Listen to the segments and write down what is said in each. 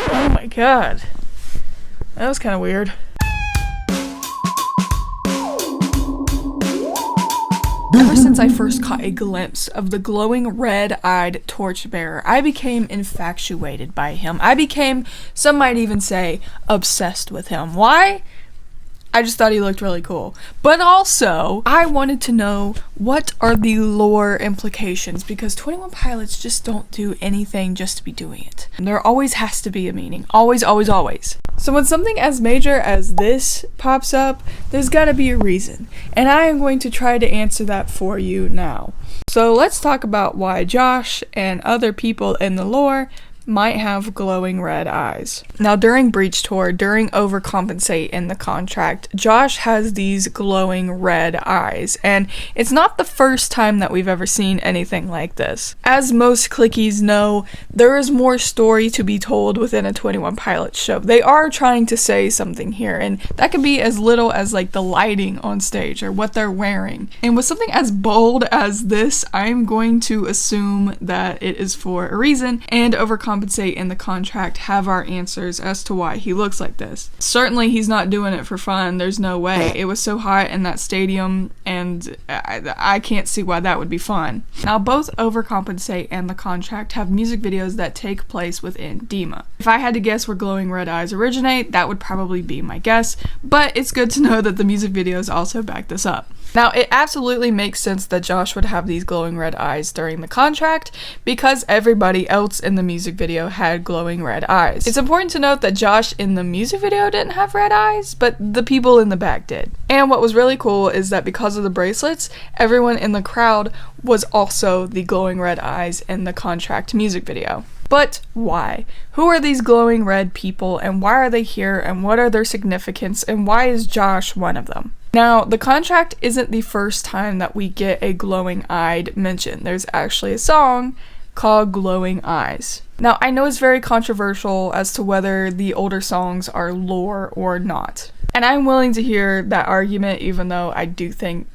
Oh my god. That was kind of weird. Ever since I first caught a glimpse of the glowing red-eyed Torchbearer, I became infatuated by him. I became, some might even say, obsessed with him. Why? I just thought he looked really cool. But also, I wanted to know what are the lore implications, because 21 Pilots just don't do anything just to be doing it. And there always has to be a meaning. Always, always, always. So when something as major as this pops up, there's gotta be a reason. And I am going to try to answer that for you now. So let's talk about why Josh and other people in the lore might have glowing red eyes. Now, during Breach Tour, during Overcompensate in the contract, Josh has these glowing red eyes, and it's not the first time that we've ever seen anything like this. As most clickies know, there is more story to be told within a 21 Pilots show. They are trying to say something here, and that could be as little as like the lighting on stage or what they're wearing. And with something as bold as this, I'm going to assume that it is for a reason, and Overcompensate in the contract have our answers as to why he looks like this. Certainly he's not doing it for fun. There's no way. It was so hot in that stadium, and I can't see why that would be fun. Now, both Overcompensate and the contract have music videos that take place within Dima. If I had to guess where glowing red eyes originate, that would probably be my guess, but it's good to know that the music videos also back this up. Now, it absolutely makes sense that Josh would have these glowing red eyes during the contract because everybody else in the music video had glowing red eyes. It's important to note that Josh in the music video didn't have red eyes, but the people in the back did. And what was really cool is that because of the bracelets, everyone in the crowd was also the glowing red eyes in the contract music video. But why? Who are these glowing red people, and why are they here, and what are their significance, and why is Josh one of them? Now, the contract isn't the first time that we get a glowing-eyed mention. There's actually a song called Glowing Eyes. Now, I know it's very controversial as to whether the older songs are lore or not. And I'm willing to hear that argument, even though I do think,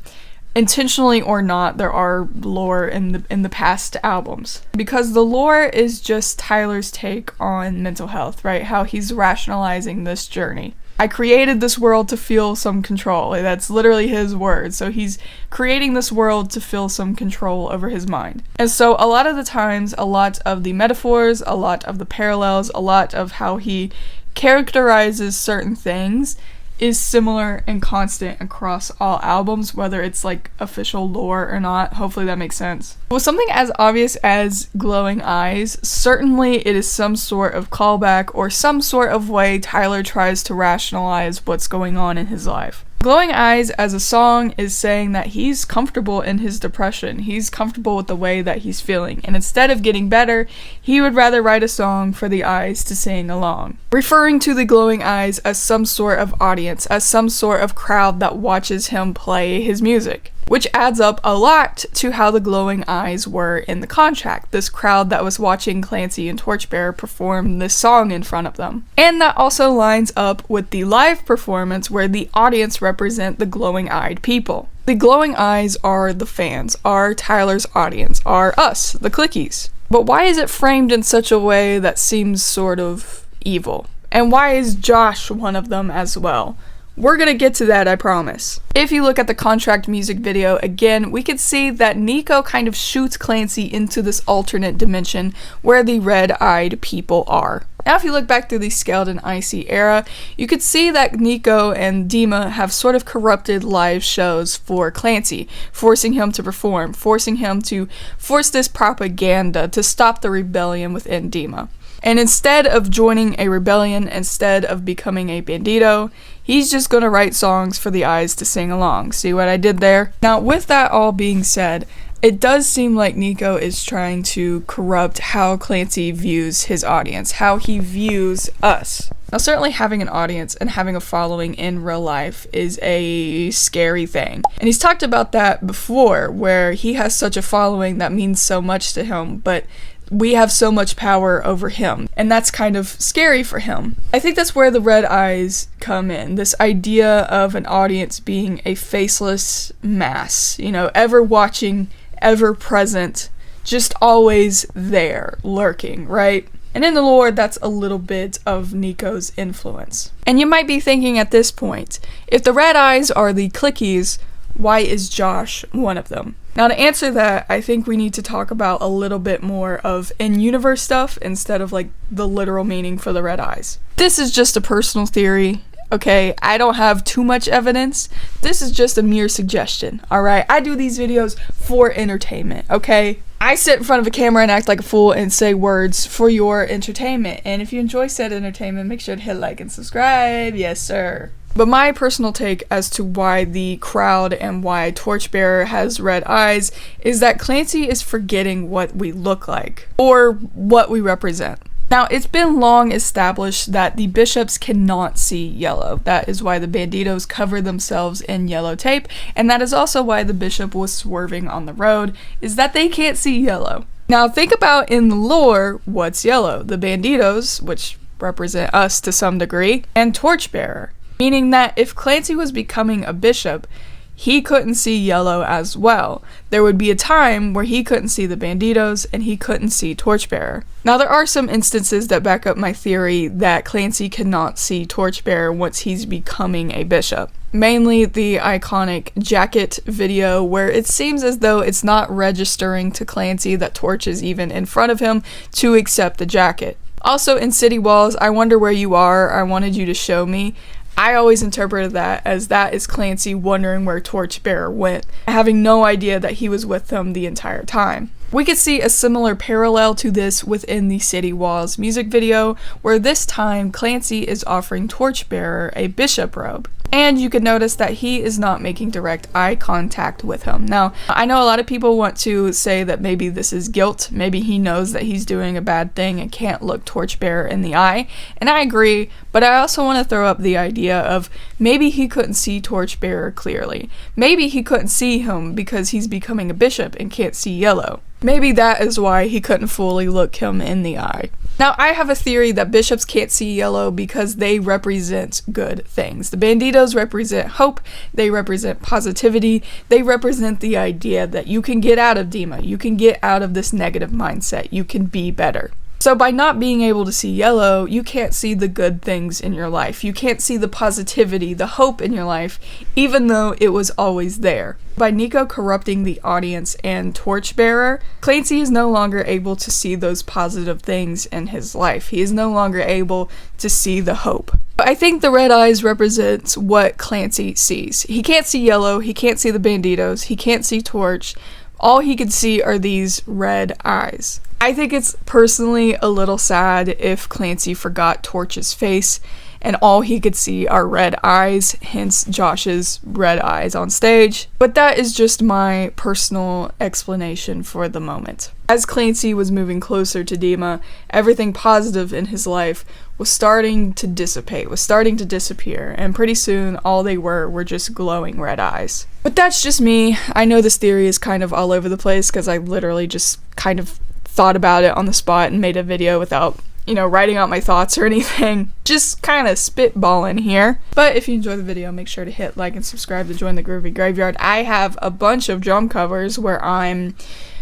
intentionally or not, there are lore in the past albums. Because the lore is just Tyler's take on mental health, right? How he's rationalizing this journey. I created this world to feel some control. That's literally his words. So he's creating this world to feel some control over his mind. And so a lot of the times, a lot of the metaphors, a lot of the parallels, a lot of how he characterizes certain things is similar and constant across all albums, whether it's like official lore or not. Hopefully that makes sense. With something as obvious as glowing eyes, certainly it is some sort of callback or some sort of way Tyler tries to rationalize what's going on in his life. Glowing Eyes as a song is saying that he's comfortable in his depression. He's comfortable with the way that he's feeling. And instead of getting better, he would rather write a song for the eyes to sing along. Referring to the glowing eyes as some sort of audience, as some sort of crowd that watches him play his music. Which adds up a lot to how the glowing eyes were in the contract, this crowd that was watching Clancy and Torchbearer perform this song in front of them. And that also lines up with the live performance where the audience represent the glowing-eyed people. The glowing eyes are the fans, are Tyler's audience, are us, the clickies. But why is it framed in such a way that seems sort of evil? And why is Josh one of them as well? We're gonna get to that, I promise. If you look at the contract music video again, we can see that Nico kind of shoots Clancy into this alternate dimension where the red-eyed people are. Now if you look back through the Scaled and Icy era, you could see that Nico and Dima have sort of corrupted live shows for Clancy, forcing him to perform, forcing him to force this propaganda to stop the rebellion within Dima. And instead of joining a rebellion, instead of becoming a bandito, he's just gonna write songs for the eyes to sing along. See what I did there? Now, with that all being said, it does seem like Nico is trying to corrupt how Clancy views his audience, how he views us. Now, certainly having an audience and having a following in real life is a scary thing. And he's talked about that before, where he has such a following that means so much to him, but we have so much power over him, and that's kind of scary for him. I think that's where the red eyes come in, this idea of an audience being a faceless mass, ever watching, ever present, just always there, lurking, right? And in the lore, that's a little bit of Nico's influence. And you might be thinking at this point, if the red eyes are the clickies, why is Josh one of them? Now to answer that, I think we need to talk about a little bit more of in-universe stuff instead of like the literal meaning for the red eyes. This is just a personal theory, okay? I don't have too much evidence. This is just a mere suggestion, alright? I do these videos for entertainment, okay? I sit in front of a camera and act like a fool and say words for your entertainment. And if you enjoy said entertainment, make sure to hit like and subscribe. Yes, sir. But my personal take as to why the crowd and why Torchbearer has red eyes is that Clancy is forgetting what we look like, or what we represent. Now, it's been long established that the bishops cannot see yellow. That is why the banditos cover themselves in yellow tape, and that is also why the bishop was swerving on the road, is that they can't see yellow. Now, think about in the lore, what's yellow? The banditos, which represent us to some degree, and Torchbearer. Meaning that if Clancy was becoming a bishop, he couldn't see yellow as well. There would be a time where he couldn't see the banditos and he couldn't see Torchbearer. Now there are some instances that back up my theory that Clancy cannot see Torchbearer once he's becoming a bishop. Mainly the iconic jacket video where it seems as though it's not registering to Clancy that Torch is even in front of him to accept the jacket. Also in City Walls, I wonder where you are, I wanted you to show me. I always interpreted that as that is Clancy wondering where Torchbearer went, having no idea that he was with them the entire time. We could see a similar parallel to this within the City Walls music video, where this time Clancy is offering Torchbearer a bishop robe. And you can notice that he is not making direct eye contact with him. Now, I know a lot of people want to say that maybe this is guilt, maybe he knows that he's doing a bad thing and can't look Torchbearer in the eye, and I agree, but I also want to throw up the idea of maybe he couldn't see Torchbearer clearly. Maybe he couldn't see him because he's becoming a bishop and can't see yellow. Maybe that is why he couldn't fully look him in the eye. Now, I have a theory that bishops can't see yellow because they represent good things. The banditos represent hope, they represent positivity, they represent the idea that you can get out of Dima, you can get out of this negative mindset, you can be better. So by not being able to see yellow, you can't see the good things in your life. You can't see the positivity, the hope in your life, even though it was always there. By Nico corrupting the audience and Torchbearer, Clancy is no longer able to see those positive things in his life. He is no longer able to see the hope. I think the red eyes represents what Clancy sees. He can't see yellow, he can't see the banditos, he can't see Torch. All he can see are these red eyes. I think it's personally a little sad if Clancy forgot Torch's face and all he could see are red eyes, hence Josh's red eyes on stage. But that is just my personal explanation for the moment. As Clancy was moving closer to Dima, everything positive in his life was starting to dissipate, was starting to disappear, and pretty soon all they were just glowing red eyes. But that's just me. I know this theory is kind of all over the place because I literally just kind of thought about it on the spot and made a video without, writing out my thoughts or anything. Just kind of spitballing here. But if you enjoy the video, make sure to hit like and subscribe to join the Groovy Graveyard. I have a bunch of drum covers where I'm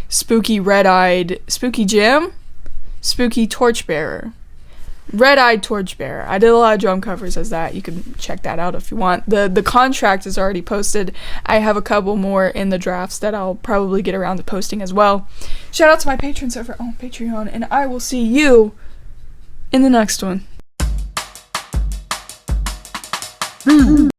Spooky Red-Eyed, Spooky Jim, Spooky Torchbearer, Red-Eyed Torchbearer. I did a lot of drum covers as that. You can check that out if you want. The contract is already posted. I have a couple more in the drafts that I'll probably get around to posting as well. Shout out to my patrons over on Patreon, and I will see you in the next one.